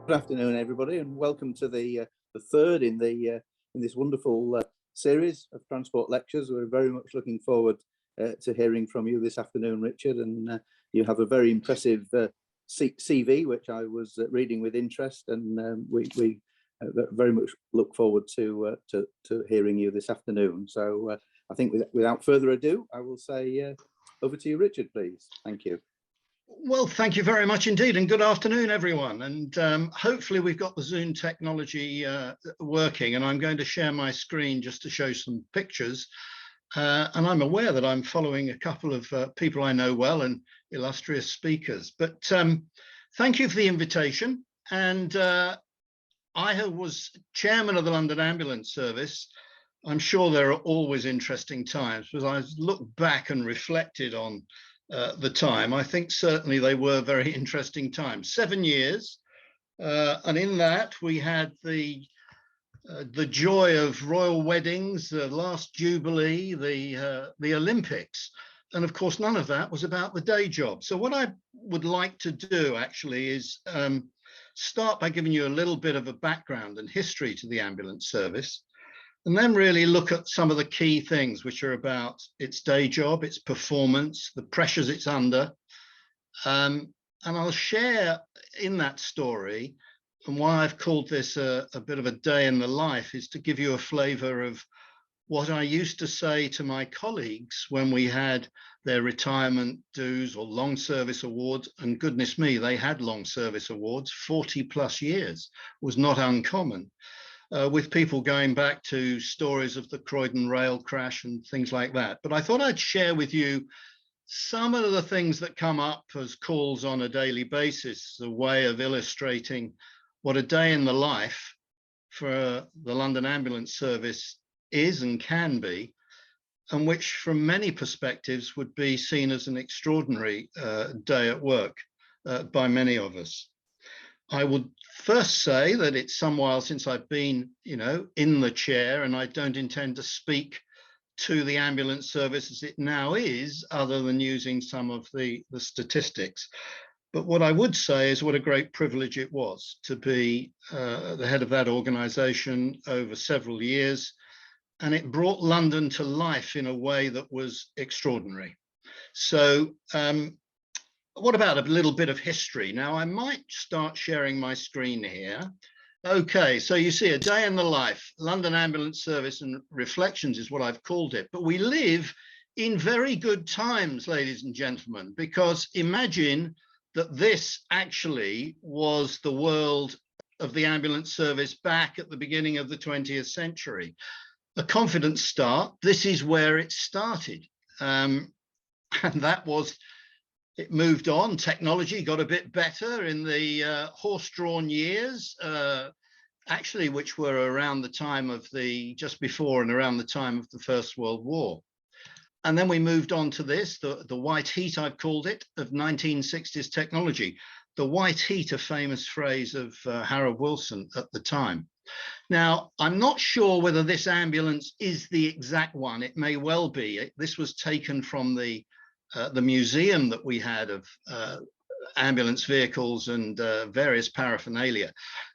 Good afternoon, everybody, and welcome to the third in this wonderful series of transport lectures. We're very much looking forward to hearing from you this afternoon, Richard. And you have a very impressive CV, which I was reading with interest, and we very much look forward to hearing you this afternoon. So I think without further ado, I will say over to you, Richard, please. Thank you. Well, thank you very much indeed, and good afternoon, everyone. And hopefully we've got the Zoom technology working, and I'm going to share my screen just to show some pictures. And I'm aware that I'm following a couple of people I know well and illustrious speakers. But thank you for the invitation. And I was chairman of the London Ambulance Service. I'm sure there are always interesting times, but I looked back and reflected on the time. I think certainly they were very interesting times. 7 years, and in that we had the joy of royal weddings, the last Jubilee, the Olympics, and of course none of that was about the day job. So what I would like to do actually is start by giving you a little bit of a background and history to the ambulance service, and then really look at some of the key things which are about its day job, its performance, the pressures it's under. And I'll share in that story, and why I've called this a bit of a day in the life is to give you a flavour of what I used to say to my colleagues when we had their retirement dues or long service awards. And goodness me, they had long service awards, 40 plus years was not uncommon. With people going back to stories of the Croydon rail crash and things like that. But I thought I'd share with you some of the things that come up as calls on a daily basis, a way of illustrating what a day in the life for the London Ambulance Service is and can be, and which from many perspectives would be seen as an extraordinary day at work by many of us. I would first say that it's some while since I've been, in the chair, and I don't intend to speak to the ambulance service as it now is, other than using some of the statistics. But what I would say is what a great privilege it was to be the head of that organisation over several years, and it brought London to life in a way that was extraordinary. So, what about a little bit of history? Now, I might start sharing my screen here. Okay, so you see a day in the life, London Ambulance Service and Reflections is what I've called it. But we live in very good times, ladies and gentlemen, because imagine that this actually was the world of the ambulance service back at the beginning of the 20th century. A confident start, this is where it started. And that was... It moved on, technology got a bit better in the horse-drawn years, actually, which were around the time of just before and around the time of the First World War. And then we moved on to this, the white heat, I've called it, of 1960s technology. The white heat, a famous phrase of Harold Wilson at the time. Now, I'm not sure whether this ambulance is the exact one. It may well be. This was taken from the museum that we had of ambulance vehicles and various paraphernalia.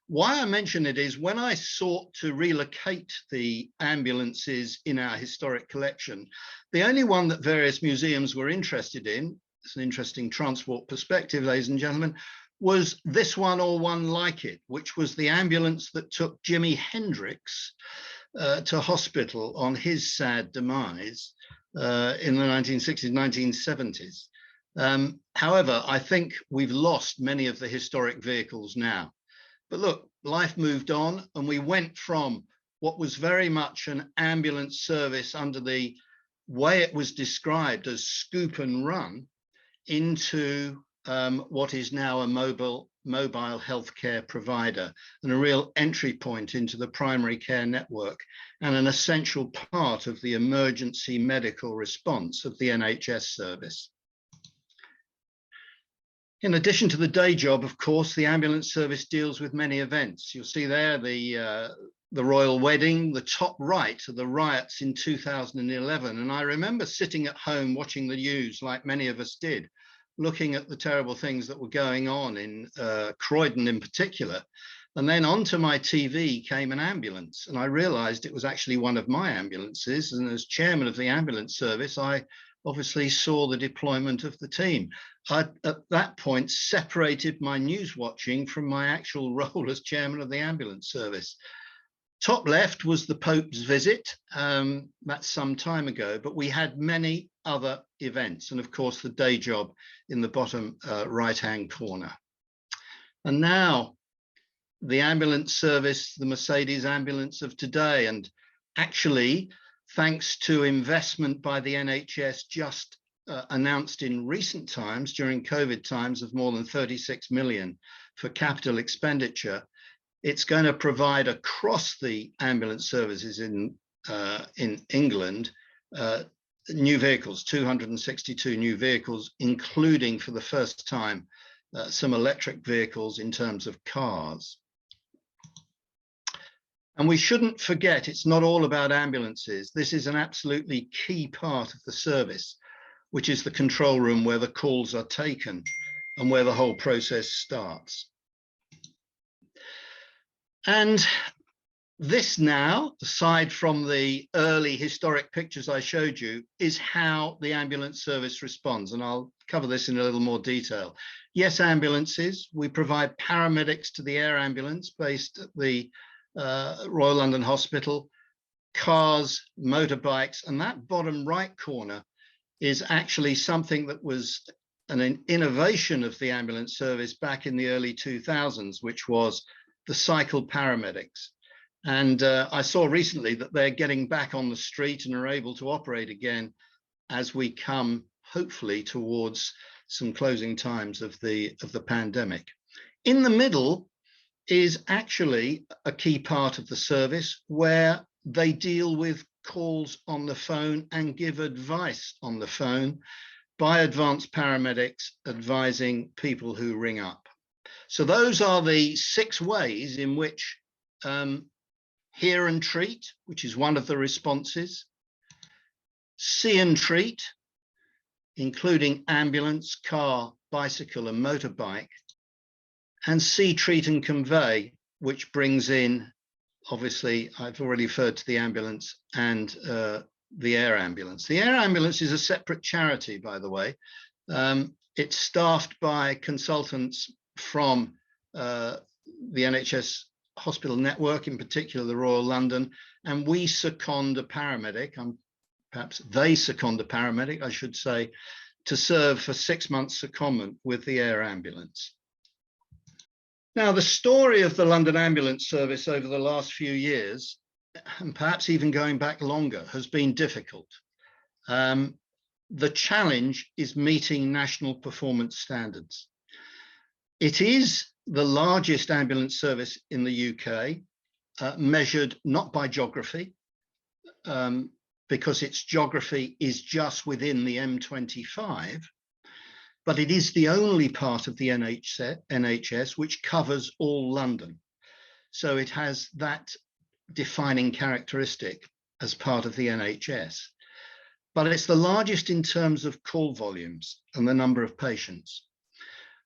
Why I mention it is when I sought to relocate the ambulances in our historic collection, the only one that various museums were interested in, it's an interesting transport perspective, ladies and gentlemen, was this one or one like it, which was the ambulance that took Jimi Hendrix to hospital on his sad demise in the 1960s, 1970s. However, I think we've lost many of the historic vehicles now. But look, life moved on, and we went from what was very much an ambulance service under the way it was described as scoop and run into what is now a mobile healthcare provider and a real entry point into the primary care network and an essential part of the emergency medical response of the NHS service. In addition to the day job, of course, the ambulance service deals with many events. You'll see there the royal wedding, the top right are the riots in 2011. And I remember sitting at home watching the news like many of us did. looking at the terrible things that were going on in Croydon in particular. And then onto my TV came an ambulance, and I realized it was actually one of my ambulances. And as chairman of the ambulance service, I obviously saw the deployment of the team. I, at that point, separated my news watching from my actual role as chairman of the ambulance service. Top left was the Pope's visit. That's some time ago, but we had many other events. And of course, the day job in the bottom right-hand corner. And now, the ambulance service, the Mercedes ambulance of today. And actually, thanks to investment by the NHS just announced in recent times, during COVID times, of more than 36 million for capital expenditure, it's going to provide across the ambulance services in England new vehicles, 262 new vehicles, including for the first time some electric vehicles in terms of cars. And we shouldn't forget, it's not all about ambulances. This is an absolutely key part of the service, which is the control room where the calls are taken and where the whole process starts. And this now, aside from the early historic pictures I showed you, is how the ambulance service responds. And I'll cover this in a little more detail. Yes, ambulances. We provide paramedics to the air ambulance based at the Royal London Hospital, cars, motorbikes, and that bottom right corner is actually something that was an innovation of the ambulance service back in the early 2000s, which was the cycle paramedics. And I saw recently that they're getting back on the street and are able to operate again as we come, hopefully, towards some closing times of the pandemic. In the middle is actually a key part of the service where they deal with calls on the phone and give advice on the phone by advanced paramedics advising people who ring up. So those are the 6 ways in which hear and treat, which is one of the responses, see and treat, including ambulance, car, bicycle, and motorbike, and see, treat, and convey, which brings in, obviously, I've already referred to the ambulance and the air ambulance. The air ambulance is a separate charity, by the way. It's staffed by consultants from the NHS hospital network, in particular the Royal London, and we second a paramedic, perhaps they second a paramedic, I should say, to serve for 6 months secondment with the air ambulance. Now, the story of the London Ambulance Service over the last few years, and perhaps even going back longer, has been difficult. The challenge is meeting national performance standards. It is the largest ambulance service in the UK, measured not by geography, because its geography is just within the M25, but it is the only part of the NHS which covers all London. So it has that defining characteristic as part of the NHS. But it's the largest in terms of call volumes and the number of patients.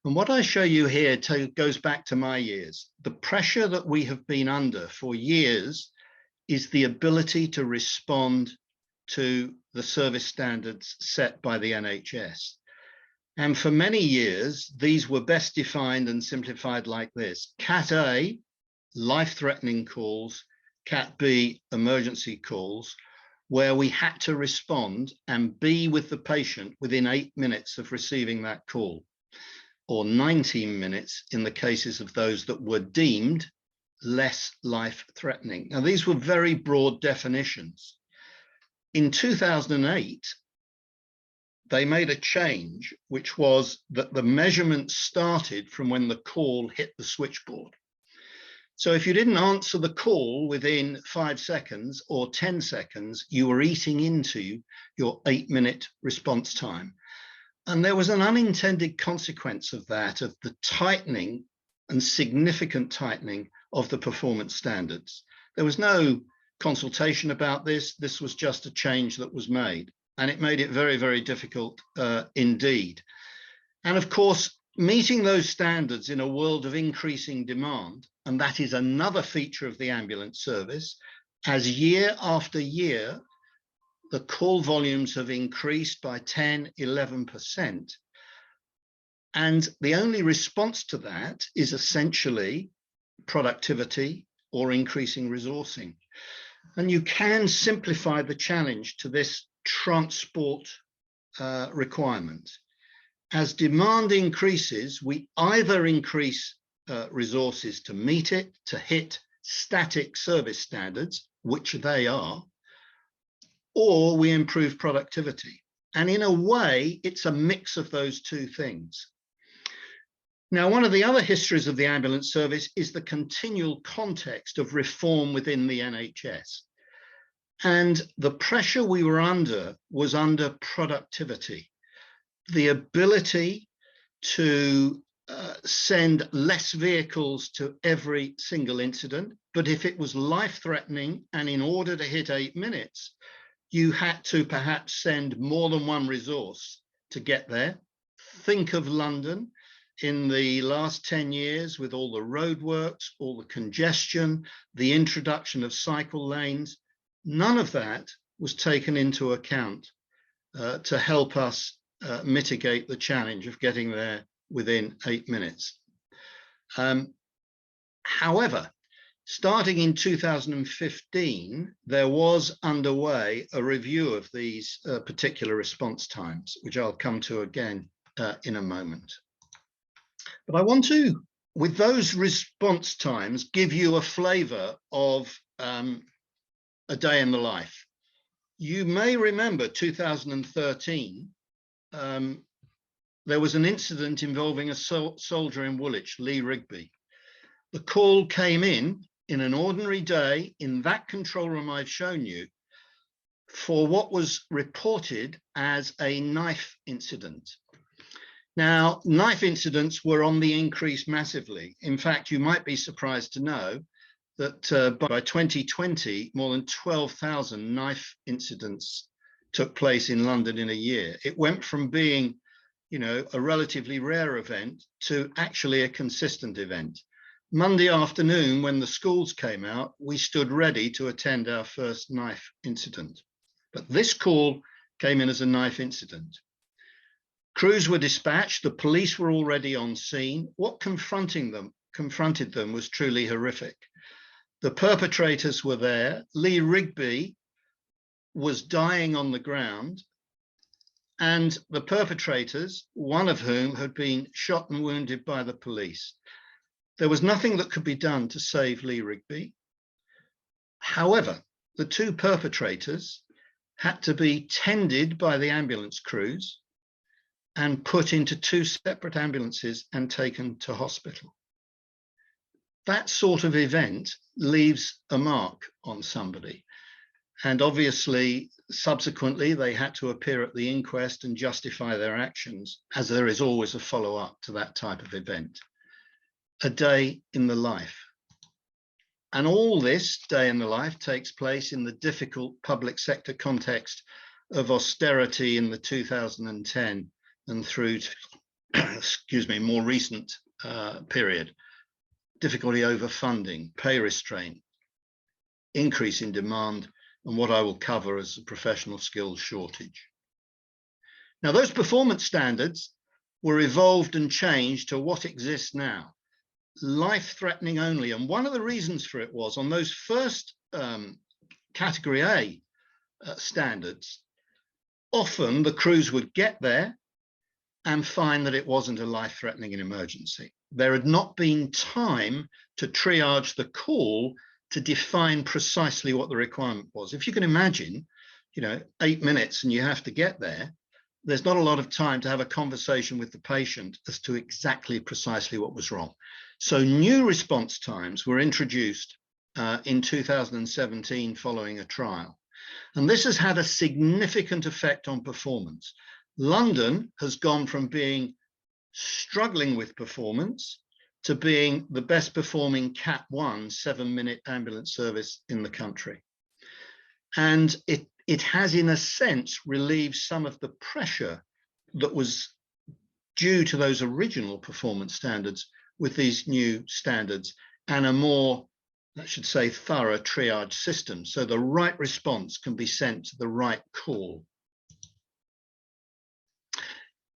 And what I show you here goes back to my years. The pressure that we have been under for years is the ability to respond to the service standards set by the NHS. And for many years, these were best defined and simplified like this. Cat A, life-threatening calls, Cat B, emergency calls, where we had to respond and be with the patient within 8 minutes of receiving that call, or 19 minutes in the cases of those that were deemed less life-threatening. Now, these were very broad definitions. In 2008, they made a change, which was that the measurement started from when the call hit the switchboard. So if you didn't answer the call within 5 seconds or 10 seconds, you were eating into your 8-minute response time. And there was an unintended consequence of that, of the tightening and significant tightening of the performance standards. There was no consultation about this. This was just a change that was made. And it made it very, very difficult indeed. And of course, meeting those standards in a world of increasing demand, and that is another feature of the ambulance service, as year after year, the call volumes have increased by 10, 11%. And the only response to that is essentially productivity or increasing resourcing. And you can simplify the challenge to this transport requirement. As demand increases, we either increase resources to meet it, to hit static service standards, which they are, or we improve productivity. And in a way, it's a mix of those two things. Now, one of the other histories of the ambulance service is the continual context of reform within the NHS. And the pressure we were under was under productivity. The ability to send less vehicles to every single incident, but if it was life-threatening and in order to hit 8 minutes, you had to perhaps send more than one resource to get there. Think of London in the last 10 years with all the roadworks, all the congestion, the introduction of cycle lanes. None of that was taken into account to help us mitigate the challenge of getting there within 8 minutes. However, starting in 2015, there was underway a review of these particular response times, which I'll come to again in a moment. But I want to, with those response times, give you a flavor of a day in the life. You may remember 2013, there was an incident involving a soldier in Woolwich, Lee Rigby. The call came in an ordinary day in that control room I've shown you for what was reported as a knife incident. Now, knife incidents were on the increase massively. In fact, you might be surprised to know that by 2020, more than 12,000 knife incidents took place in London in a year. It went from being, you know, a relatively rare event to actually a consistent event. Monday afternoon, when the schools came out, we stood ready to attend our first knife incident. But this call came in as a knife incident. Crews were dispatched, the police were already on scene. What confronted them was truly horrific. The perpetrators were there. Lee Rigby was dying on the ground, and the perpetrators, one of whom had been shot and wounded by the police. There was nothing that could be done to save Lee Rigby. However, the two perpetrators had to be tended by the ambulance crews and put into two separate ambulances and taken to hospital. That sort of event leaves a mark on somebody. And obviously, subsequently, they had to appear at the inquest and justify their actions, as there is always a follow-up to that type of event. A day in the life. And all this day in the life takes place in the difficult public sector context of austerity in the 2010 and through to, more recent period. Difficulty over funding, pay restraint, increase in demand, and what I will cover as a professional skills shortage. Now, those performance standards were evolved and changed to what exists now. Life-threatening only. And one of the reasons for it was on those first category A standards, often the crews would get there and find that it wasn't a life-threatening emergency. There had not been time to triage the call to define precisely what the requirement was. If you can imagine, 8 minutes and you have to get there, there's not a lot of time to have a conversation with the patient as to exactly precisely what was wrong. So new response times were introduced in 2017 following a trial. And this has had a significant effect on performance. London has gone from being struggling with performance to being the best performing Cat 1 7-minute ambulance service in the country. And it has, in a sense, relieved some of the pressure that was due to those original performance standards with these new standards and a more, I should say, thorough triage system, so the right response can be sent to the right call.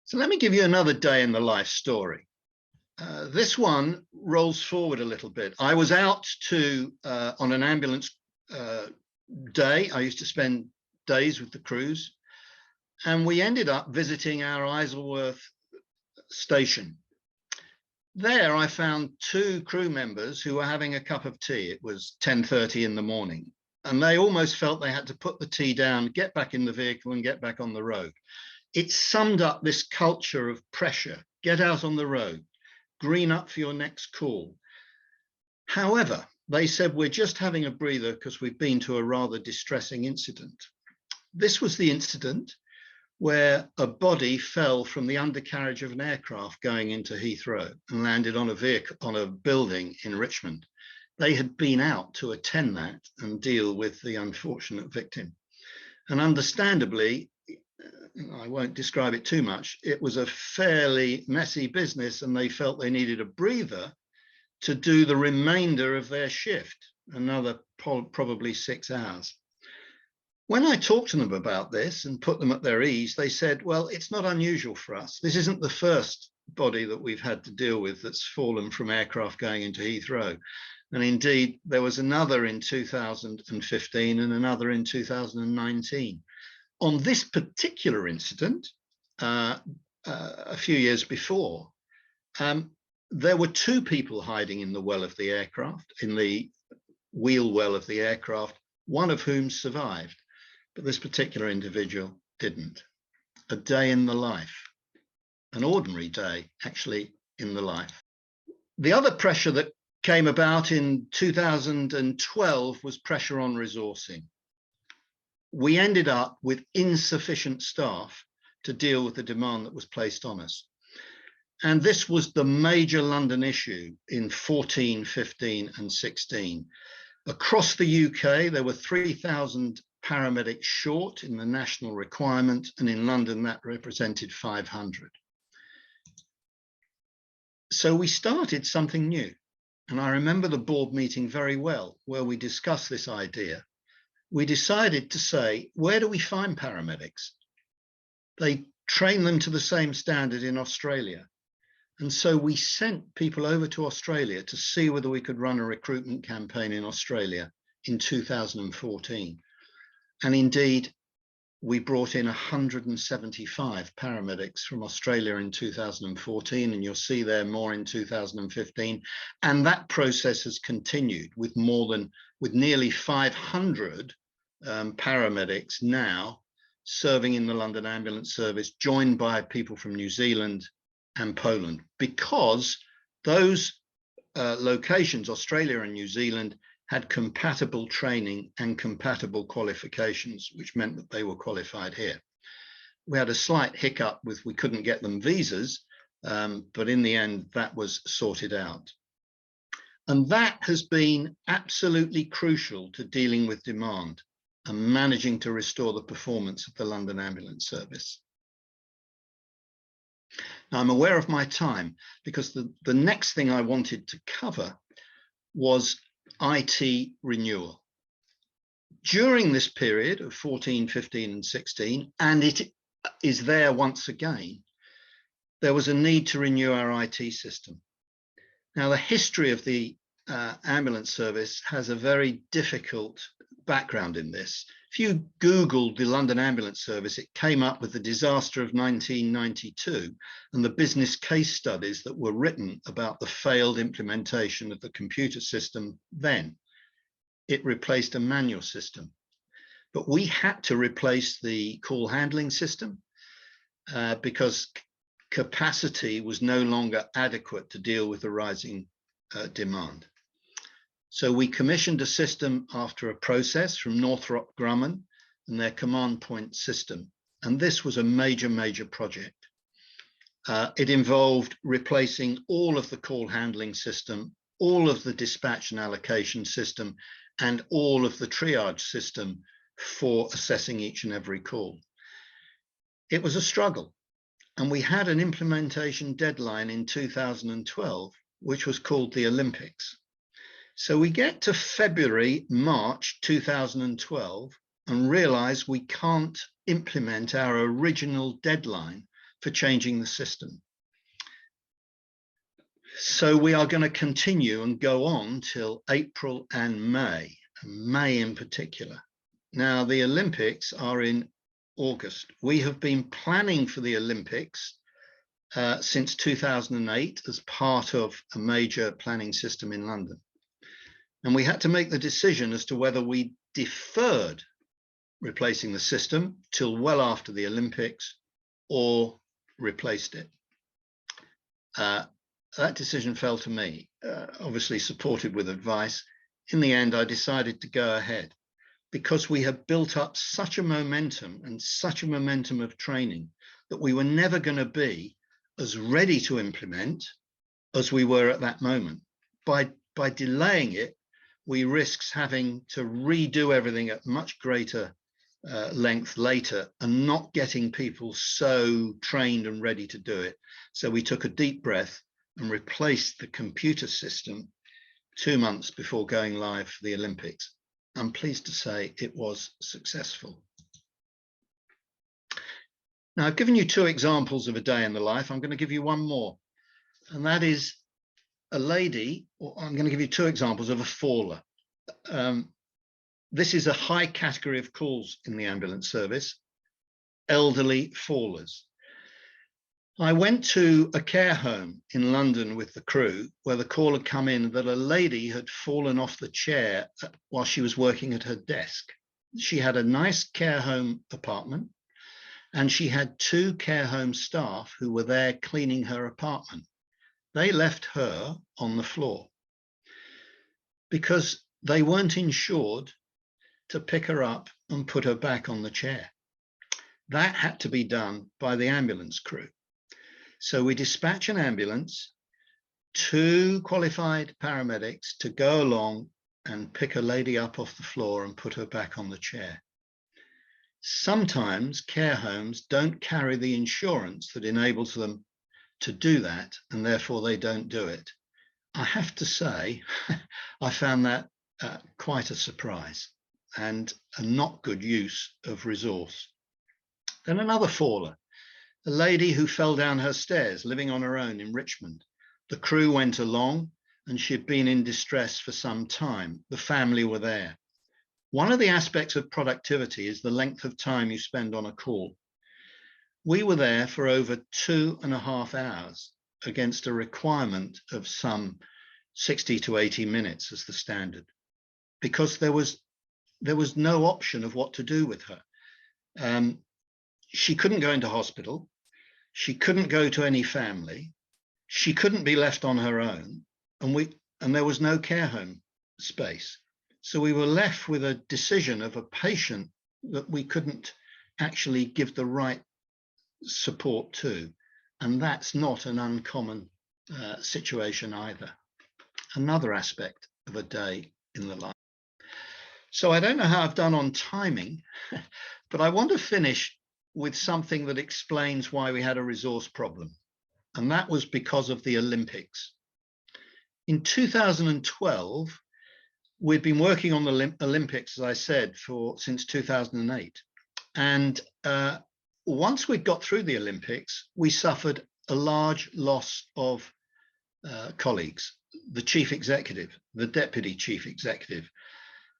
So let me give you another day in the life story. This one rolls forward a little bit. I was out on an ambulance day. I used to spend days with the crews, and we ended up visiting our Isleworth station. There I found two crew members who were having a cup of tea. It was 10:30 in the morning, and they almost felt they had to put the tea down, get back in the vehicle and get back on the road. It summed up this culture of pressure. Get out on the road, green up for your next call. However, they said, we're just having a breather because we've been to a rather distressing incident. This was the incident where a body fell from the undercarriage of an aircraft going into Heathrow and landed on a building in Richmond. They had been out to attend that and deal with the unfortunate victim. And understandably, I won't describe it too much, it was a fairly messy business, and they felt they needed a breather to do the remainder of their shift, another probably 6 hours. When I talked to them about this and put them at their ease, they said, well, it's not unusual for us. This isn't the first body that we've had to deal with that's fallen from aircraft going into Heathrow. And indeed, there was another in 2015 and another in 2019. On this particular incident, a few years before, there were two people hiding in the well of the aircraft, in the wheel well of the aircraft, one of whom survived, but this particular individual didn't. A day in the life, an ordinary day, actually, in the life. The other pressure that came about in 2012 was pressure on resourcing. We ended up with insufficient staff to deal with the demand that was placed on us. And this was the major London issue in 14, 15 and 16. Across the UK, there were 3,000 paramedics short in the national requirement, and in London that represented 500. So we started something new. And I remember the board meeting very well, where we discussed this idea. We decided to say, where do we find paramedics? They train them to the same standard in Australia. And so we sent people over to Australia to see whether we could run a recruitment campaign in Australia in 2014. And indeed, we brought in 175 paramedics from Australia in 2014, and you'll see there more in 2015. And that process has continued with nearly 500 paramedics now serving in the London Ambulance Service, joined by people from New Zealand and Poland, because those locations, Australia and New Zealand, had compatible training and compatible qualifications, which meant that they were qualified here. We had a slight hiccup with we couldn't get them visas, but in the end, that was sorted out. And that has been absolutely crucial to dealing with demand and managing to restore the performance of the London Ambulance Service. Now, I'm aware of my time, because the next thing I wanted to cover was IT renewal. During this period of 14, 15 and 16, and it is there once again, there was a need to renew our IT system. Now, the history of the ambulance service has a very difficult background in this. If you Googled the London Ambulance Service, it came up with the disaster of 1992 and the business case studies that were written about the failed implementation of the computer system then. It replaced a manual system. But we had to replace the call handling system because capacity was no longer adequate to deal with the rising demand. So we commissioned a system after a process from Northrop Grumman and their command point system. And this was a major, major project. It involved replacing all of the call handling system, all of the dispatch and allocation system, and all of the triage system for assessing each and every call. It was a struggle. And we had an implementation deadline in 2012, which was called the Olympics. So we get to February, March 2012 and realize we can't implement our original deadline for changing the system. So we are going to continue and go on till April and May in particular. Now, the Olympics are in August. We have been planning for the Olympics since 2008 as part of a major planning system in London. And we had to make the decision as to whether we deferred replacing the system till well after the Olympics or replaced it. That decision fell to me, obviously supported with advice. In the end, I decided to go ahead because we had built up such a momentum and such a momentum of training that we were never going to be as ready to implement as we were at that moment. By delaying it, we risked having to redo everything at much greater length later and not getting people so trained and ready to do it. So we took a deep breath and replaced the computer system 2 months before going live for the Olympics. I'm pleased to say it was successful. Now, I've given you 2 examples of a day in the life. I'm going to give you one more, and that is a lady, or I'm going to give you 2 examples of a faller. This is a high category of calls in the ambulance service, elderly fallers. I went to a care home in London with the crew where the call had come in that a lady had fallen off the chair while she was working at her desk. She had a nice care home apartment and she had 2 care home staff who were there cleaning her apartment. They left her on the floor because they weren't insured to pick her up and put her back on the chair. That had to be done by the ambulance crew. So we dispatch an ambulance, 2 qualified paramedics to go along and pick a lady up off the floor and put her back on the chair. Sometimes care homes don't carry the insurance that enables them to do that, and therefore they don't do it. I have to say, I found that quite a surprise and a not good use of resource. Then another faller, a lady who fell down her stairs living on her own in Richmond. The crew went along and she had been in distress for some time. The family were there. One of the aspects of productivity is the length of time you spend on a call. We were there for over 2.5 hours against a requirement of some 60 to 80 minutes as the standard, because there was no option of what to do with her. She couldn't go into hospital. She couldn't go to any family. She couldn't be left on her own, and there was no care home space. So we were left with a decision of a patient that we couldn't actually give the right support to, and that's not an uncommon situation either. Another aspect of a day in the life. So I don't know how I've done on timing, but I want to finish with something that explains why we had a resource problem. And that was because of the Olympics. In 2012, we'd been working on the Olympics, as I said, since 2008. And once we got through the Olympics, we suffered a large loss of colleagues. The chief executive, the deputy chief executive,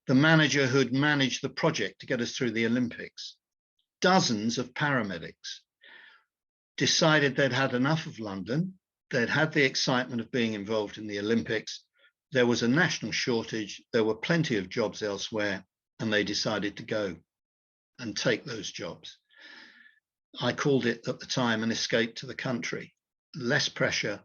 the manager who'd managed the project to get us through the Olympics. Dozens of paramedics decided they'd had enough of London. They'd had the excitement of being involved in the Olympics. There was a national shortage. There were plenty of jobs elsewhere, and they decided to go and take those jobs. I called it at the time an escape to the country. Less pressure,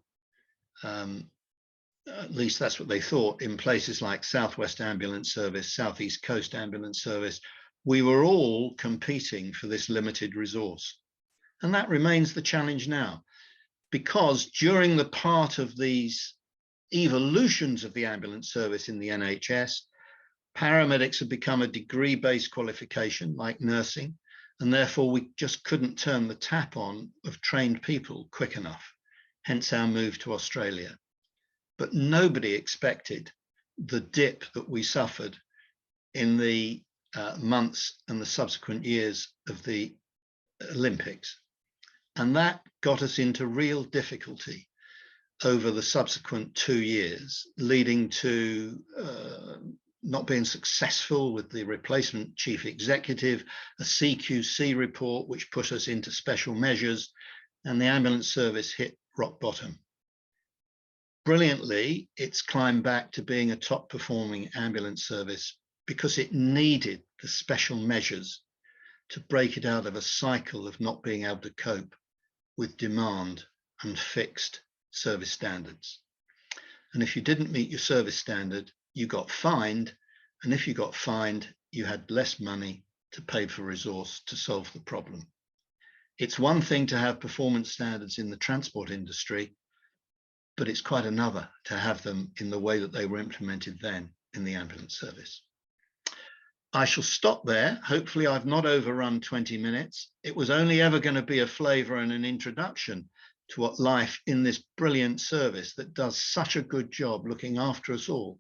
at least that's what they thought, in places like Southwest Ambulance Service, Southeast Coast Ambulance Service. We were all competing for this limited resource. And that remains the challenge now, because during the part of these evolutions of the ambulance service in the NHS, paramedics have become a degree-based qualification like nursing, and therefore we just couldn't turn the tap on of trained people quick enough, hence our move to Australia. But nobody expected the dip that we suffered in the months and the subsequent years of the Olympics. And that got us into real difficulty over the subsequent 2 years, leading to not being successful with the replacement chief executive, a CQC report, which put us into special measures, and the ambulance service hit rock bottom. Brilliantly, it's climbed back to being a top performing ambulance service because it needed the special measures to break it out of a cycle of not being able to cope with demand and fixed service standards. And if you didn't meet your service standard, you got fined. And if you got fined, you had less money to pay for resource to solve the problem. It's one thing to have performance standards in the transport industry, but it's quite another to have them in the way that they were implemented then in the ambulance service. I shall stop there. Hopefully I've not overrun 20 minutes. It was only ever going to be a flavour and an introduction to what life in this brilliant service that does such a good job looking after us all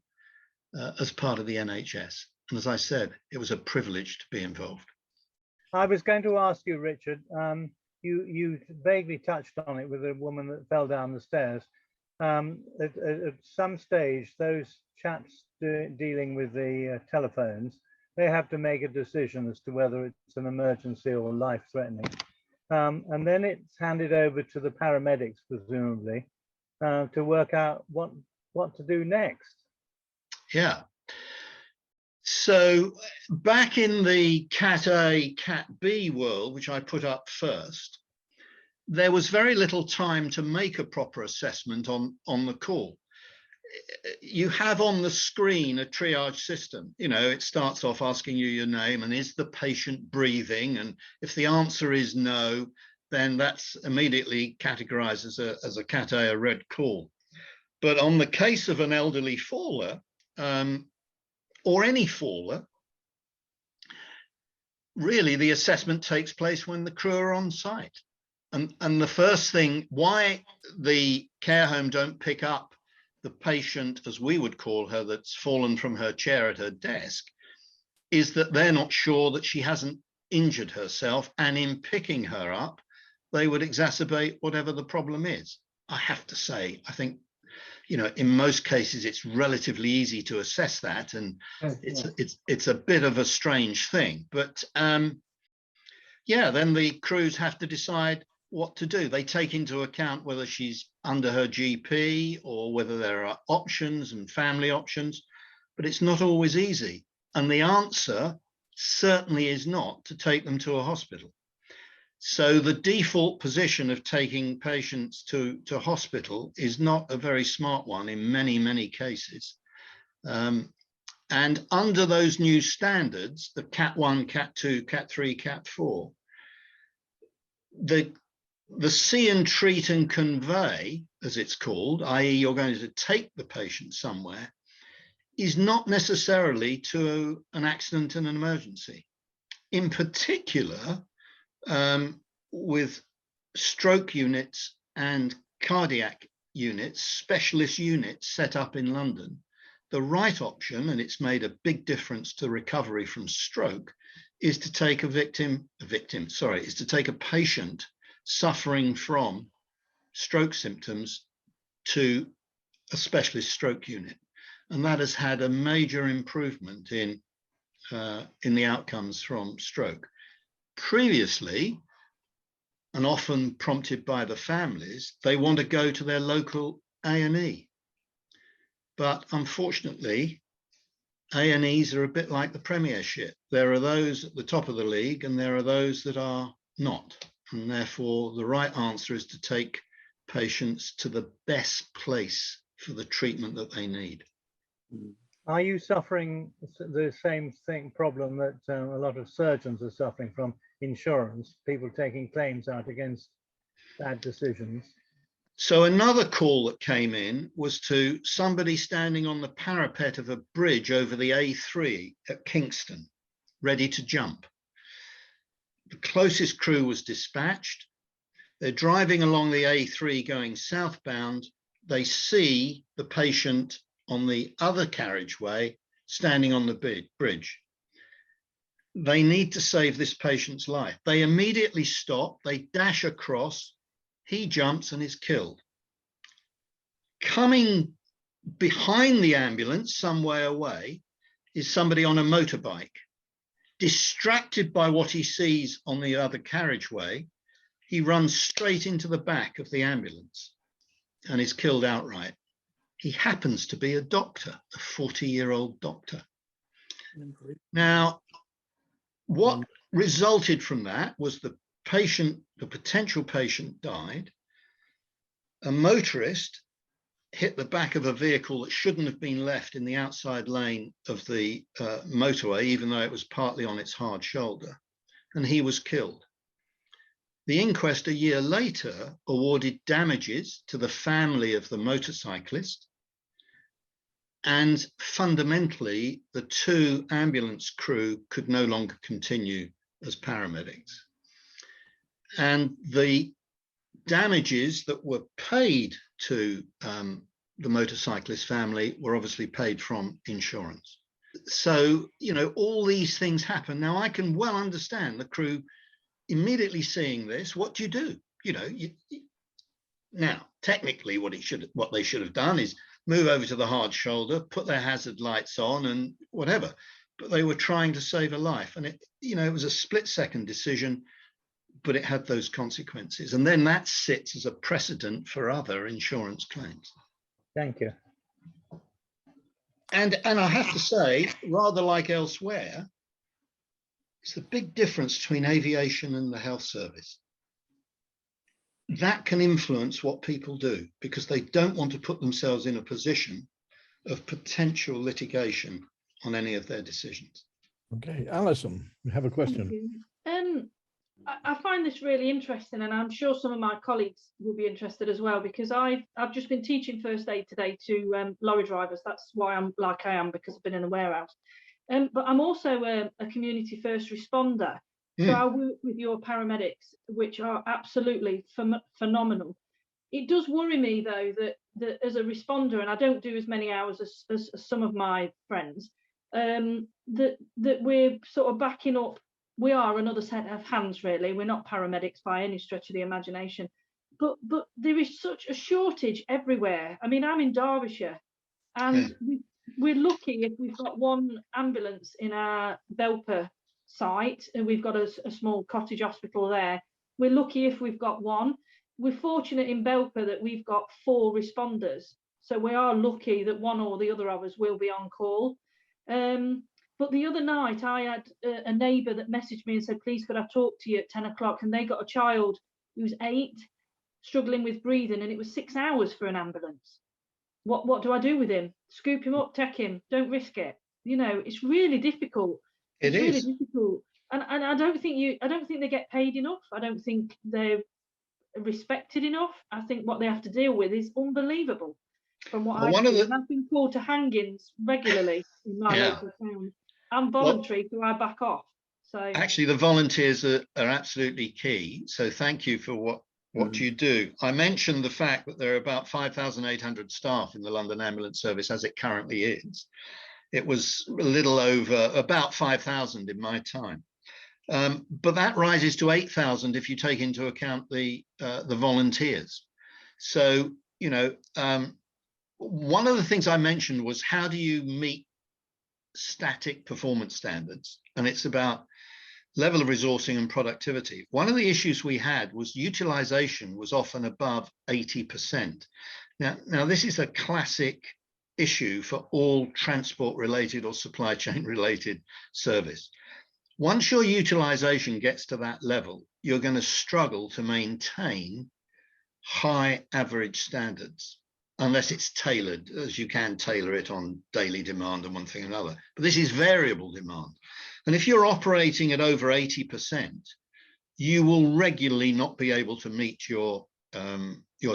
as part of the NHS. And as I said, it was a privilege to be involved. I was going to ask you, Richard, you vaguely touched on it with a woman that fell down the stairs. At some stage, those chaps dealing with the telephones, they have to make a decision as to whether it's an emergency or life-threatening. And then it's handed over to the paramedics, presumably, to work out what to do next. Yeah. So back in the Cat A, Cat B world, which I put up first, there was very little time to make a proper assessment on the call. You have on the screen a triage system. You know, it starts off asking you your name and is the patient breathing? And if the answer is no, then that's immediately categorized as a Cat A, a red call. But on the case of an elderly faller, or any faller, really the assessment takes place when the crew are on site. And the first thing, why the care home don't pick up the patient, as we would call her, that's fallen from her chair at her desk, is that they're not sure that she hasn't injured herself, and in picking her up, they would exacerbate whatever the problem is. I have to say, I think, you know, in most cases, it's relatively easy to assess that, and it's a bit of a strange thing. But yeah, then the crews have to decide what to do. They take into account whether she's under her GP or whether there are options and family options, but it's not always easy. And the answer certainly is not to take them to a hospital. So the default position of taking patients to hospital is not a very smart one in many, many cases. And under those new standards, the Cat 1, Cat 2, Cat 3, Cat 4, the see and treat and convey, as it's called, i.e. you're going to take the patient somewhere, is not necessarily to an accident and an emergency. In particular, with stroke units and cardiac units, specialist units set up in London, the right option, and it's made a big difference to recovery from stroke, is to take is to take a patient suffering from stroke symptoms to a specialist stroke unit. And that has had a major improvement in the outcomes from stroke. Previously, and often prompted by the families, they want to go to their local A&E. But unfortunately, A&Es are a bit like the Premiership. There are those at the top of the league and there are those that are not. And therefore, the right answer is to take patients to the best place for the treatment that they need. Are you suffering the same problem that a lot of surgeons are suffering from insurance, people taking claims out against bad decisions? So another call that came in was to somebody standing on the parapet of a bridge over the A3 at Kingston, ready to jump. The closest crew was dispatched. They're driving along the A3 going southbound. They see the patient on the other carriageway standing on the bridge. They need to save this patient's life. They immediately stop, they dash across, he jumps and is killed. Coming behind the ambulance, some way away, is somebody on a motorbike. Distracted by what he sees on the other carriageway, he runs straight into the back of the ambulance and is killed outright. He happens to be a doctor, a 40-year-old doctor. Now, what resulted from that was the potential patient died. A motorist hit the back of a vehicle that shouldn't have been left in the outside lane of the motorway, even though it was partly on its hard shoulder, and he was killed. The inquest a year later awarded damages to the family of the motorcyclist, and fundamentally, the two ambulance crew could no longer continue as paramedics. And the damages that were paid to the motorcyclist family were obviously paid from insurance. So, you know, all these things happen. Now, I can well understand the crew immediately seeing this. What do? You know, now, technically, what they should have done is move over to the hard shoulder, put their hazard lights on and whatever. But they were trying to save a life. And it was a split-second decision, but it had those consequences. And then that sits as a precedent for other insurance claims. Thank you. And I have to say, rather like elsewhere, it's the big difference between aviation and the health service. That can influence what people do because they don't want to put themselves in a position of potential litigation on any of their decisions. Okay, Alison, we have a question. I find this really interesting, and I'm sure some of my colleagues will be interested as well, because I've just been teaching first aid today to lorry drivers. That's why I'm like I am, because I've been in a warehouse. But I'm also a community first responder. So I work with your paramedics, which are absolutely phenomenal. It does worry me, though, that as a responder, and I don't do as many hours as some of my friends, that we're sort of backing up. We are another set of hands, really. We're not paramedics by any stretch of the imagination. But there is such a shortage everywhere. I mean, I'm in Derbyshire, and we're lucky if we've got one ambulance in our Belper site, and we've got a small cottage hospital there. We're lucky if we've got one. We're fortunate in Belper that we've got 4 responders. So we are lucky that one or the other of us will be on call. But the other night I had a neighbour that messaged me and said, please could I talk to you at 10 o'clock? And they got a child who was 8, struggling with breathing, and it was 6 hours for an ambulance. What do I do with him? Scoop him up, take him, don't risk it. You know, it's really difficult. It's really difficult. And I don't think they get paid enough. I don't think they're respected enough. I think what they have to deal with is unbelievable. From what I've seen, I've been called to hangings regularly in my local town. I'm voluntary, so I back off. So actually, the volunteers are absolutely key. So thank you for what you do. I mentioned the fact that there are about 5,800 staff in the London Ambulance Service as it currently is. It was a little over about 5,000 in my time. But that rises to 8,000 if you take into account the volunteers. So, you know, one of the things I mentioned was, how do you meet static performance standards? And it's about level of resourcing and productivity. One of the issues we had was utilization was often above 80%. Now this is a classic issue for all transport related or supply chain related service. Once your utilization gets to that level, you're going to struggle to maintain high average standards, unless it's tailored, as you can tailor it on daily demand and one thing or another. But this is variable demand. And if you're operating at over 80%, you will regularly not be able to meet your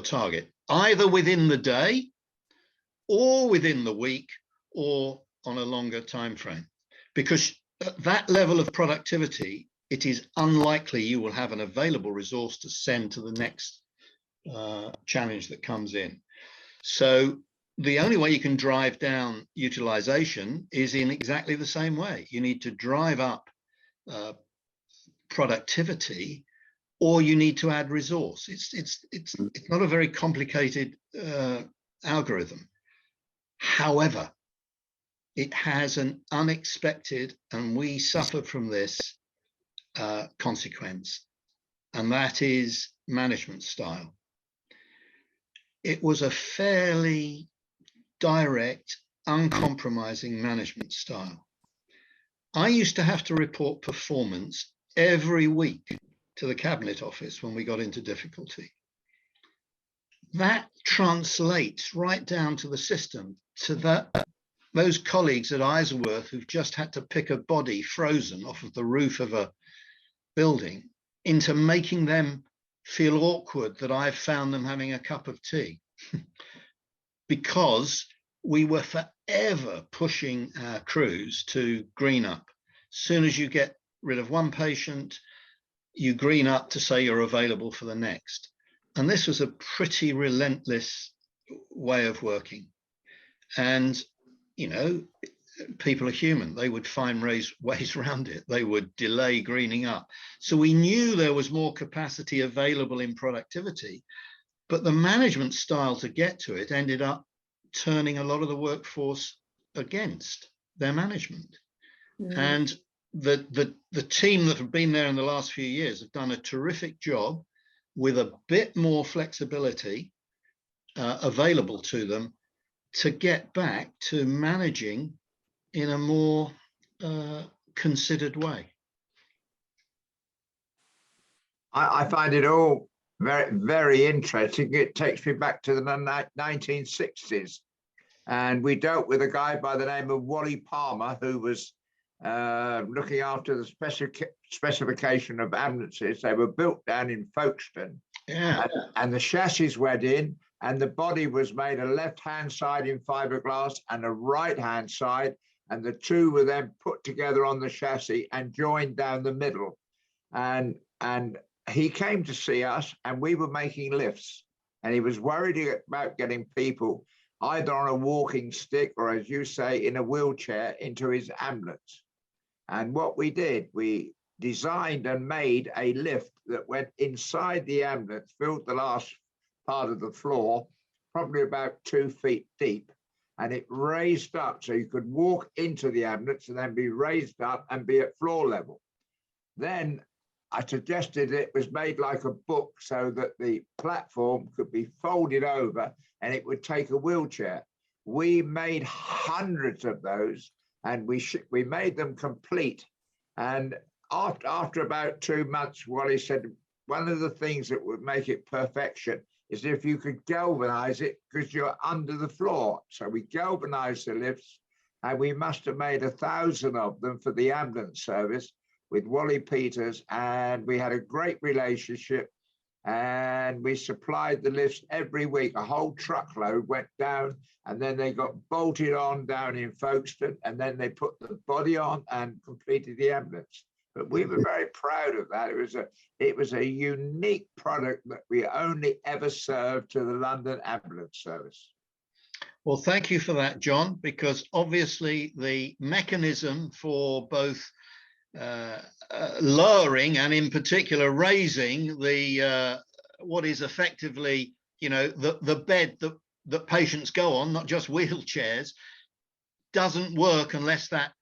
target, either within the day or within the week or on a longer time frame. Because at that level of productivity, it is unlikely you will have an available resource to send to the next challenge that comes in. So the only way you can drive down utilization is in exactly the same way. You need to drive up productivity, or you need to add resource. It's not a very complicated algorithm. However, it has an unexpected, and we suffer from this consequence, and that is management style. It was a fairly direct, uncompromising management style. I used to have to report performance every week to the Cabinet Office when we got into difficulty. That translates right down to the system, to those colleagues at Isleworth who've just had to pick a body frozen off of the roof of a building, into making them feel awkward that I've found them having a cup of tea. Because we were forever pushing our crews to green up. As soon as you get rid of one patient, you green up to say you're available for the next. And this was a pretty relentless way of working. And, you know, people are human. They would find ways around it. They would delay greening up. So we knew there was more capacity available in productivity, but the management style to get to it ended up turning a lot of the workforce against their management. And the team that have been there in the last few years have done a terrific job with a bit more flexibility available to them to get back to managing in a more considered way. I find it all very, very interesting. It takes me back to the 1960s. And we dealt with a guy by the name of Wally Palmer, who was looking after the specification of ambulances. They were built down in Folkestone. Yeah. And the chassis went in, and the body was made a left-hand side in fiberglass and a right-hand side, and the two were then put together on the chassis and joined down the middle. And he came to see us, and we were making lifts, and he was worried about getting people either on a walking stick or, as you say, in a wheelchair into his ambulance. And what we did, we designed and made a lift that went inside the ambulance, filled the last part of the floor, probably about 2 feet deep, and it raised up so you could walk into the ambulance and then be raised up and be at floor level. Then I suggested it was made like a book so that the platform could be folded over and it would take a wheelchair. We made hundreds of those, and we made them complete. And after about 2 months, Wally said, one of the things that would make it perfection is if you could galvanize it, because you're under the floor. So we galvanized the lifts, and we must have made 1,000 of them for the ambulance service with Wally Peters, and we had a great relationship, and we supplied the lifts every week. A whole truckload went down, and then they got bolted on down in Folkestone, and then they put the body on and completed the ambulance. But we were very proud of that. It was a unique product that we only ever served to the London Ambulance Service. Well, thank you for that, John, because obviously the mechanism for both lowering and in particular raising the what is effectively, you know, the bed that patients go on, not just wheelchairs, doesn't work unless that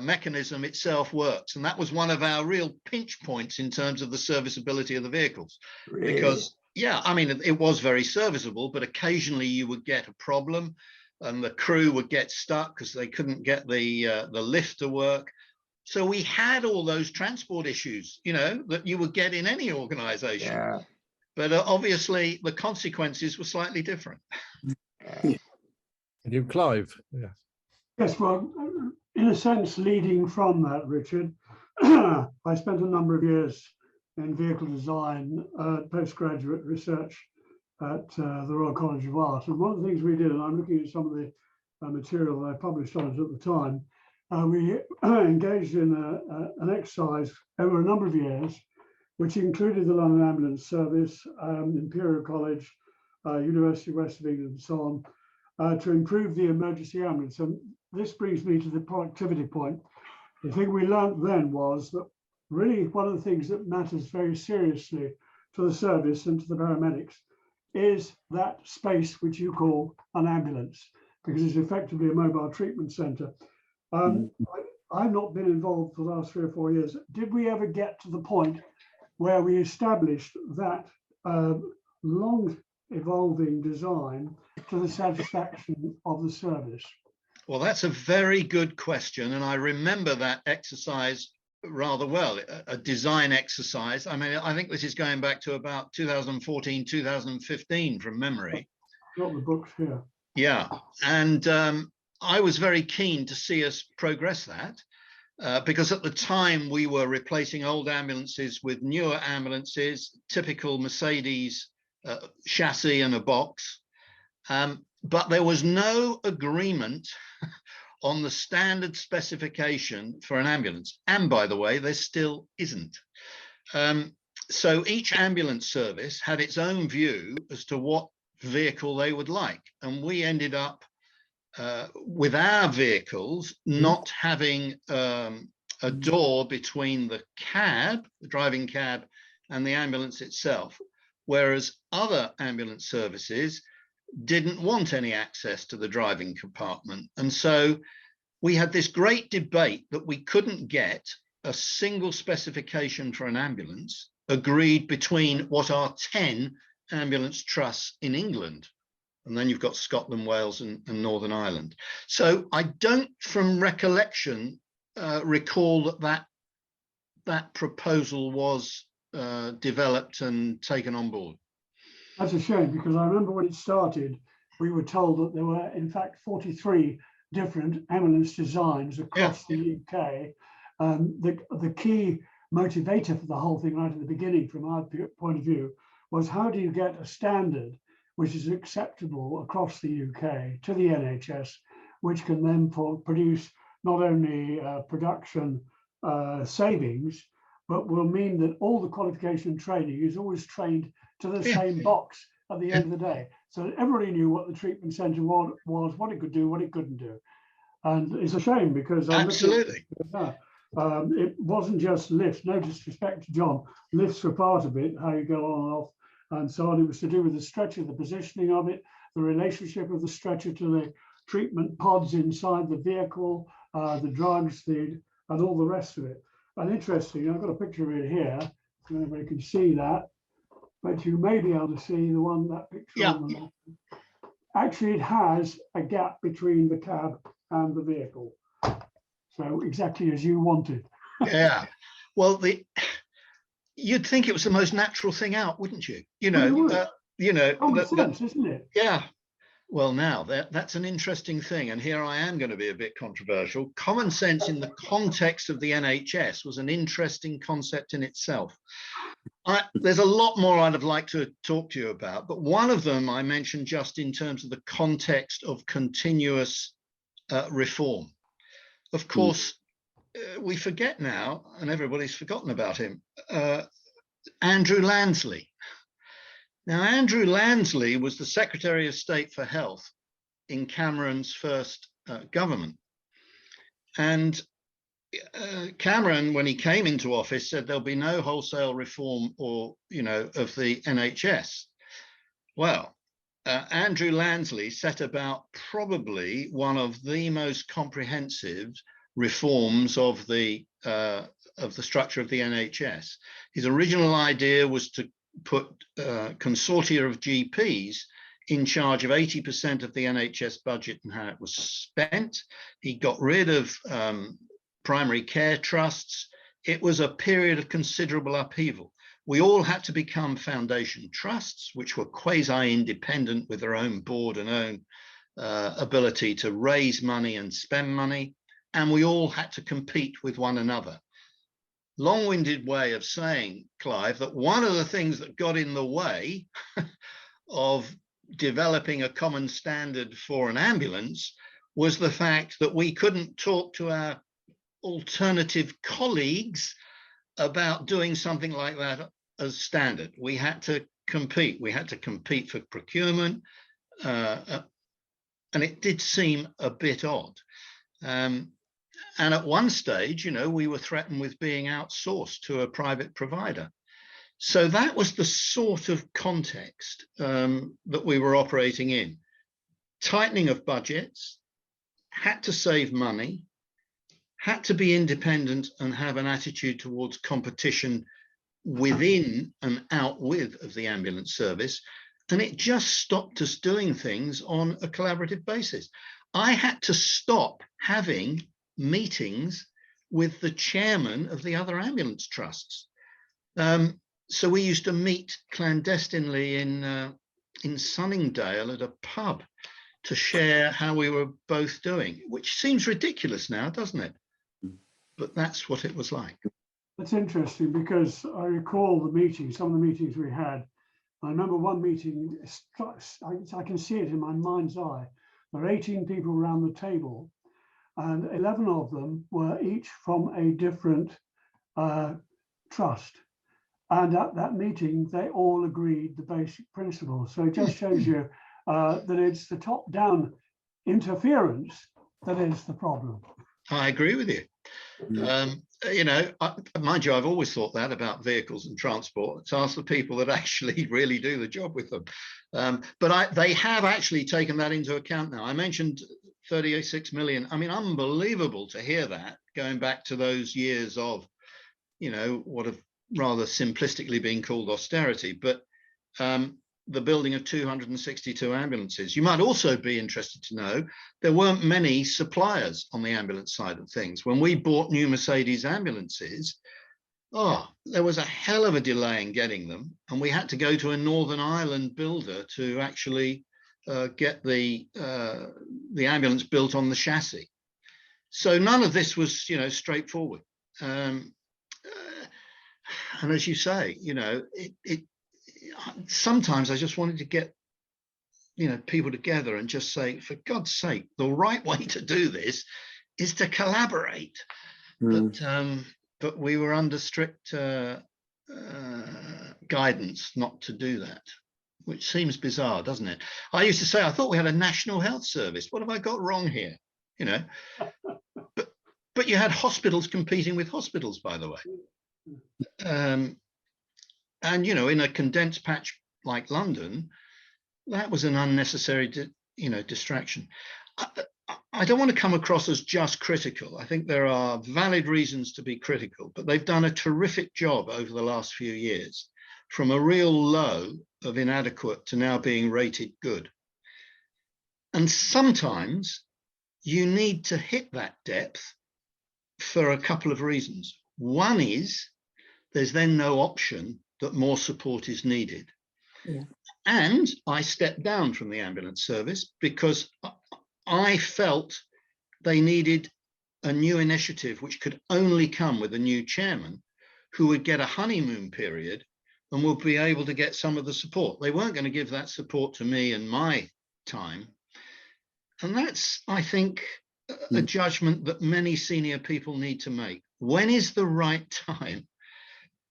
mechanism itself works. And that was one of our real pinch points in terms of the serviceability of the vehicles. Really? Because, yeah, I mean, it was very serviceable, but occasionally you would get a problem and the crew would get stuck because they couldn't get the lift to work. So we had all those transport issues, you know, that you would get in any organization. Yeah. But obviously the consequences were slightly different. Yeah. And you, Clive? Yes. Yes, well, in a sense, leading from that, Richard, I spent a number of years in vehicle design, postgraduate research at the Royal College of Art. And one of the things we did, and I'm looking at some of the material that I published on it at the time, we engaged in an exercise over a number of years, which included the London Ambulance Service, Imperial College, University of West of England, and so on, to improve the emergency ambulance. And this brings me to the productivity point. The thing we learned then was that really one of the things that matters very seriously to the service and to the paramedics is that space which you call an ambulance, because it's effectively a mobile treatment centre. I've not been involved for the last 3 or 4 years. Did we ever get to the point where we established that long evolving design to the satisfaction of the service? Well, that's a very good question. And I remember that exercise rather well, a design exercise. I mean, I think this is going back to about 2014, 2015 from memory. Got the books here. Yeah. And I was very keen to see us progress that because at the time we were replacing old ambulances with newer ambulances, typical Mercedes chassis and a box. But there was no agreement on the standard specification for an ambulance. And by the way, there still isn't. So each ambulance service had its own view as to what vehicle they would like. And we ended up with our vehicles not having a door between the cab, the driving cab, and the ambulance itself, whereas other ambulance services didn't want any access to the driving compartment. And so we had this great debate that we couldn't get a single specification for an ambulance agreed between what are 10 ambulance trusts in England. And then you've got Scotland, Wales, and Northern Ireland. So I don't, from recollection, recall that proposal was developed and taken on board. That's a shame, because I remember when it started, we were told that there were, in fact, 43 different ambulance designs across the UK. The key motivator for the whole thing right at the beginning, from our point of view, was how do you get a standard which is acceptable across the UK to the NHS, which can then produce not only production savings, but will mean that all the qualification and training is always trained to the same box at the end of the day. So everybody knew what the treatment centre was, what it could do, what it couldn't do. And it's a shame, because absolutely, it wasn't just lifts, no disrespect to John, lifts were part of it, how you go on and off and so on. It was to do with the stretcher, the positioning of it, the relationship of the stretcher to the treatment pods inside the vehicle, the drugs, and all the rest of it. And interesting, I've got a picture of it here, so everybody can see that. But you may be able to see the one, that picture. Yeah. On the left. Actually, it has a gap between the cab and the vehicle. So exactly as you wanted. Yeah. Well, you'd think it was the most natural thing out, wouldn't you? Common sense, isn't it? Yeah. Well, now that's an interesting thing. And here I am going to be a bit controversial. Common sense in the context of the NHS was an interesting concept in itself. There's a lot more I'd have liked to talk to you about, but one of them I mentioned just in terms of the context of continuous reform. Of course, we forget now, and everybody's forgotten about him, Andrew Lansley. Now, Andrew Lansley was the Secretary of State for Health in Cameron's first government. And Cameron, when he came into office, said there'll be no wholesale reform of the NHS. Well, Andrew Lansley set about probably one of the most comprehensive reforms of the structure of the NHS. His original idea was to put consortia of GPs in charge of 80% of the NHS budget and how it was spent. He got rid of primary care trusts. It was a period of considerable upheaval. We all had to become foundation trusts, which were quasi-independent with their own board and own ability to raise money and spend money. And we all had to compete with one another. Long-winded way of saying, Clive, that one of the things that got in the way of developing a common standard for an ambulance was the fact that we couldn't talk to our alternative colleagues about doing something like that as standard. We had to compete. We had to compete for procurement, and it did seem a bit odd. And at one stage, you know, we were threatened with being outsourced to a private provider. So that was the sort of context that we were operating in. Tightening of budgets, had to save money, had to be independent and have an attitude towards competition within and out with of the ambulance service. And it just stopped us doing things on a collaborative basis. I had to stop having meetings with the chairman of the other ambulance trusts. So we used to meet clandestinely in Sunningdale at a pub to share how we were both doing, which seems ridiculous now, doesn't it? But that's what it was like. That's interesting, because I recall the meetings, some of the meetings we had. I remember one meeting, I can see it in my mind's eye. There were 18 people around the table, and 11 of them were each from a different trust. And at that meeting, they all agreed the basic principles. So it just shows you that it's the top-down interference that is the problem. I agree with you. You know, mind you, I've always thought that about vehicles and transport. To ask the people that actually really do the job with them. But they have actually taken that into account now. I mentioned 36 million. I mean, unbelievable to hear that, going back to those years of, you know, what have rather simplistically been called austerity, but the building of 262 ambulances. You might also be interested to know there weren't many suppliers on the ambulance side of things. When we bought new Mercedes ambulances, there was a hell of a delay in getting them, and we had to go to a Northern Ireland builder to actually get the ambulance built on the chassis. So none of this was, you know, straightforward. And as you say, you know, sometimes I just wanted to get, you know, people together and just say, for God's sake, the right way to do this is to collaborate. But we were under strict guidance not to do that, which seems bizarre, doesn't it? I used to say, I thought we had a national health service. What have I got wrong here? You know, but you had hospitals competing with hospitals, by the way. And, you know, in a condensed patch like London, that was an unnecessary, distraction. I don't want to come across as just critical. I think there are valid reasons to be critical, but they've done a terrific job over the last few years, from a real low of inadequate to now being rated good. And sometimes you need to hit that depth for a couple of reasons. One is there's then no option that more support is needed. Yeah. And I stepped down from the ambulance service because I felt they needed a new initiative which could only come with a new chairman who would get a honeymoon period and would be able to get some of the support. They weren't going to give that support to me in my time. And that's, I think, a judgment that many senior people need to make. When is the right time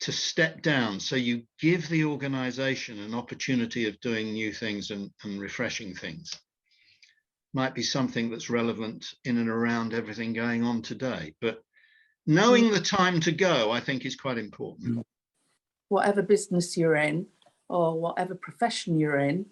to step down so you give the organization an opportunity of doing new things and refreshing things? Might be something that's relevant in and around everything going on today, but knowing the time to go, I think, is quite important. Whatever business you're in or whatever profession you're in,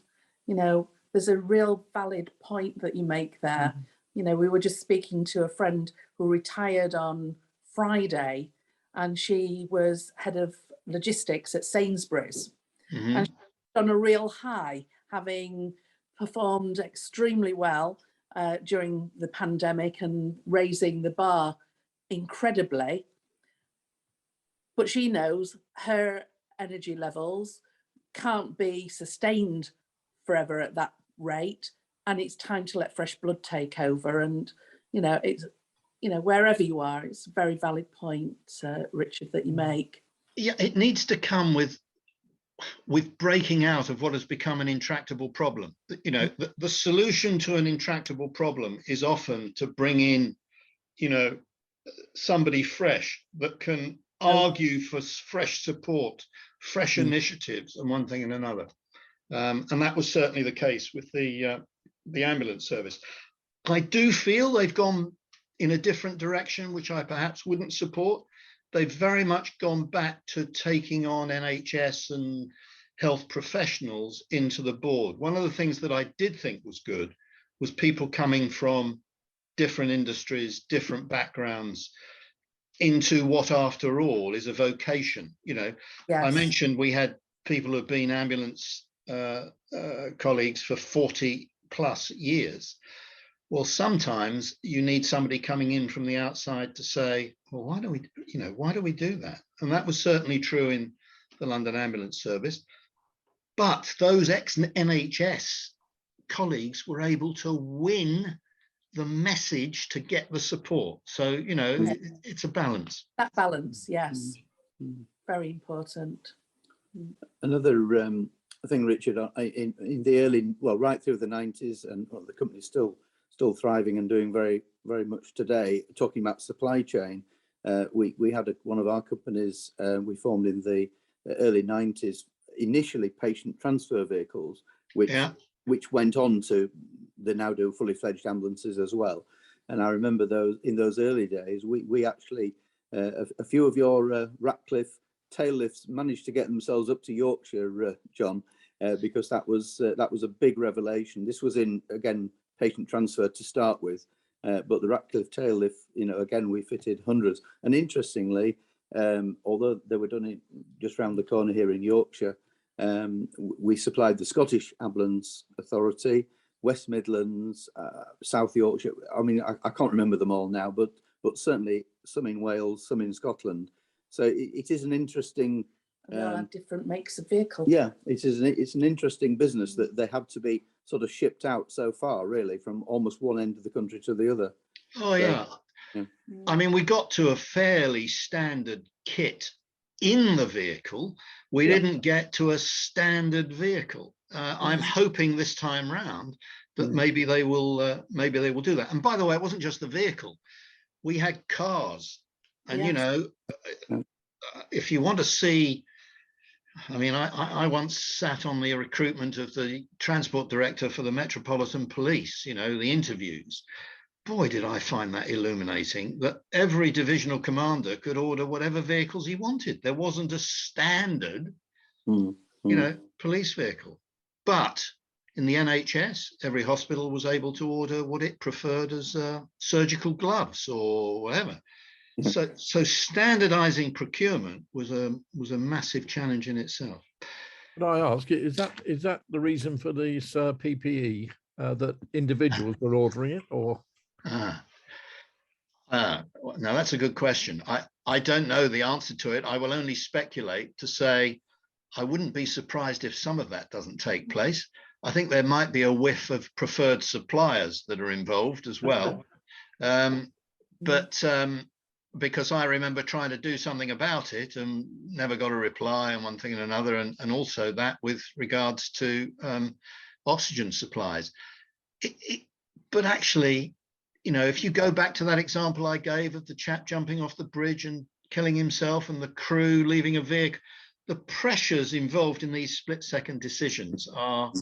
you know, there's a real valid point that you make there. You know, we were just speaking to a friend who retired on Friday, and she was head of logistics at Sainsbury's. And she's on a real high, having performed extremely well during the pandemic and raising the bar incredibly. But she knows her energy levels can't be sustained forever at that rate, and it's time to let fresh blood take over. And, you know, it's, you know, wherever you are, it's a very valid point, Richard, that you make. Yeah, it needs to come with with breaking out of what has become an intractable problem. You know, the solution to an intractable problem is often to bring in, you know, somebody fresh that can argue for fresh support, fresh initiatives, and one thing and another. And that was certainly the case with the ambulance service. I do feel they've gone in a different direction, which I perhaps wouldn't support. They've very much gone back to taking on NHS and health professionals into the board. One of the things that I did think was good was people coming from different industries, different backgrounds, into what, after all, is a vocation. You know, Yes. I mentioned we had people who've been ambulance colleagues for 40 plus years. Well, sometimes you need somebody coming in from the outside to say, well, why do we do that? And that was certainly true in the London Ambulance Service. But those ex-NHS colleagues were able to win the message to get the support. So, you know, it's a balance. That balance, yes. Very important. Another thing, Richard, in the early, well, right through the 90s, and the company's still thriving and doing very, very much today. Talking about supply chain, we had one of our companies we formed in the early 90s, initially patient transfer vehicles, which went on to, they now do fully fledged ambulances as well. And I remember in those early days, we actually, a few of your Ratcliffe tail lifts managed to get themselves up to Yorkshire, John, because that was a big revelation. This was in, again, patient transfer to start with, but the Ratcliffe tail lift, you know, again, we fitted hundreds. And interestingly, although they were done just round the corner here in Yorkshire, we supplied the Scottish Ambulance Authority, West Midlands, South Yorkshire. I mean, I can't remember them all now, but certainly some in Wales, some in Scotland. So it is an interesting. They all have different makes of vehicle. Yeah, it's an interesting business that they have to be sort of shipped out so far, really, from almost one end of the country to the other. Oh, yeah. I mean, we got to a fairly standard kit in the vehicle. We didn't get to a standard vehicle. I'm hoping this time round that maybe they will do that. And by the way, it wasn't just the vehicle. We had cars, and you know, if you want to see, I mean, I once sat on the recruitment of the transport director for the Metropolitan Police, you know, the interviews. Boy, did I find that illuminating, that every divisional commander could order whatever vehicles he wanted. There wasn't a standard, you know, police vehicle. But in the NHS, every hospital was able to order what it preferred as surgical gloves or whatever. So standardizing procurement was a massive challenge in itself. Could I ask, is that the reason for this PPE, that individuals were ordering it, or? Now that's a good question. I don't know the answer to it. I will only speculate to say I wouldn't be surprised if some of that doesn't take place. I think there might be a whiff of preferred suppliers that are involved as well. But because I remember trying to do something about it and never got a reply, and one thing and another, and also that with regards to oxygen supplies. But actually, you know, if you go back to that example I gave of the chap jumping off the bridge and killing himself and the crew leaving a vehicle, the pressures involved in these split-second decisions are,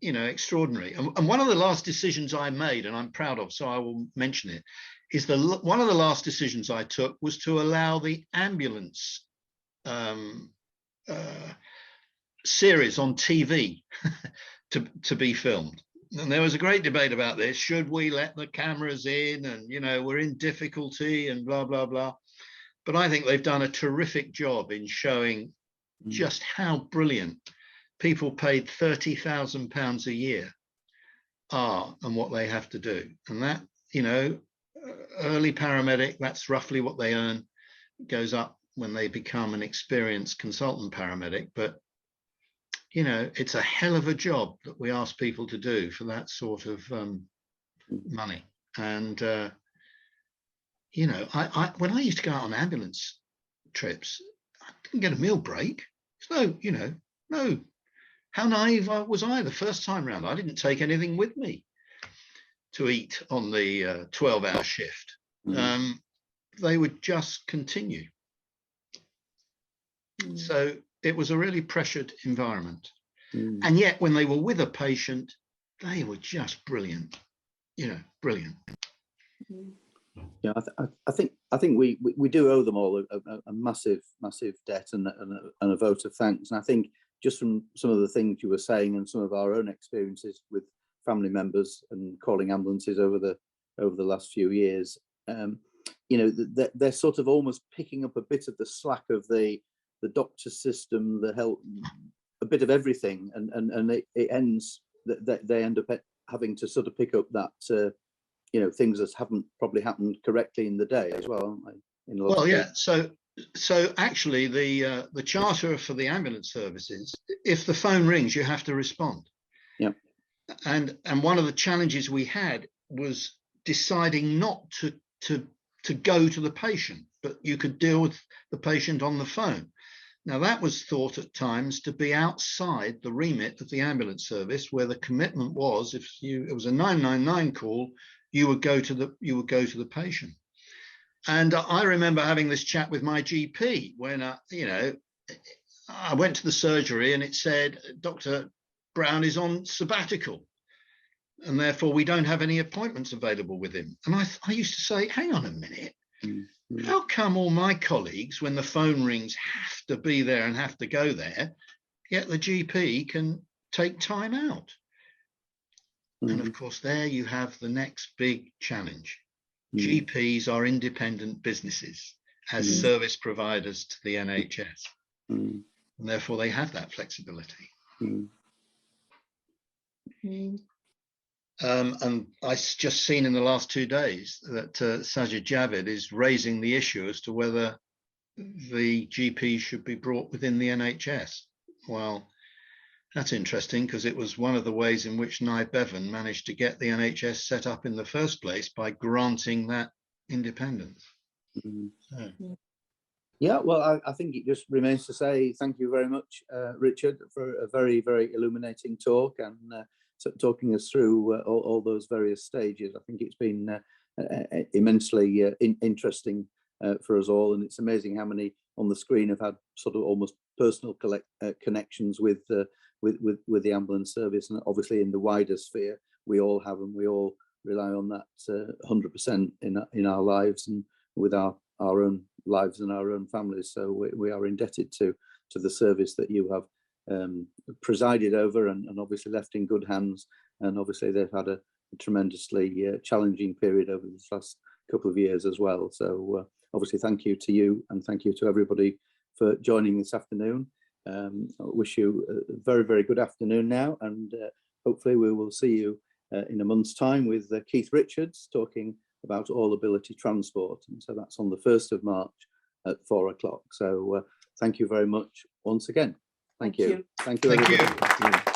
you know, extraordinary. And one of the last decisions I made, and I'm proud of, so I will mention it, is one of the last decisions I took was to allow the ambulance series on TV to be filmed. And there was a great debate about this. Should we let the cameras in? And, you know, we're in difficulty and blah, blah, blah. But I think they've done a terrific job in showing just how brilliant people paid £30,000 a year are and what they have to do. And that, you know, early paramedic, that's roughly what they earn. It goes up when they become an experienced consultant paramedic. But you know, it's a hell of a job that we ask people to do for that sort of money. And, you know, when I used to go out on ambulance trips, I didn't get a meal break. So, you know, No. How naive was I the first time round? I didn't take anything with me to eat on the 12-hour shift. They would just continue. So it was a really pressured environment. And yet when they were with a patient, they were just brilliant, brilliant. Yeah, I think we do owe them all a massive debt and a vote of thanks. And I think just from some of the things you were saying and some of our own experiences with family members and calling ambulances over the last few years, they're sort of almost picking up a bit of the slack of the doctor system, the health, a bit of everything, and it ends that they end up having to sort of pick up that things that haven't probably happened correctly in the day as well, aren't they? Well, yeah. So actually, the charter for the ambulance services, if the phone rings, you have to respond. Yeah. And one of the challenges we had was deciding not to go to the patient, but you could deal with the patient on the phone. Now, that was thought at times to be outside the remit of the ambulance service, where the commitment was, if it was a 999 call, you would go to the patient. And I remember having this chat with my GP when I went to the surgery and it said Dr. Brown is on sabbatical, and therefore we don't have any appointments available with him. And I used to say, hang on a minute. How come all my colleagues, when the phone rings, have to be there and have to go there, yet the GP can take time out? And of course, there you have the next big challenge. GPs are independent businesses as service providers to the NHS. And therefore, they have that flexibility. And I just seen in the last 2 days that Sajid Javid is raising the issue as to whether the GP should be brought within the NHS. Well, that's interesting, because it was one of the ways in which Nye Bevan managed to get the NHS set up in the first place, by granting that independence. Yeah, well, I think it just remains to say thank you very much, Richard, for a very, very illuminating talk and talking us through all those various stages. I think it's been immensely interesting for us all, and it's amazing how many on the screen have had sort of almost personal connections with the ambulance service, and obviously in the wider sphere we all have, and we all rely on that 100% in our lives and with our own lives and our own families. So we are indebted to the service that you have presided over and obviously left in good hands. And obviously they've had a tremendously challenging period over this last couple of years as well. So obviously thank you to you, and thank you to everybody for joining this afternoon. I wish you a very, very good afternoon now, and hopefully we will see you in a month's time with Keith Richards talking about all ability transport. And so that's on the 1st of March at 4 o'clock. So thank you very much once again. Thank you. Thank you, everybody.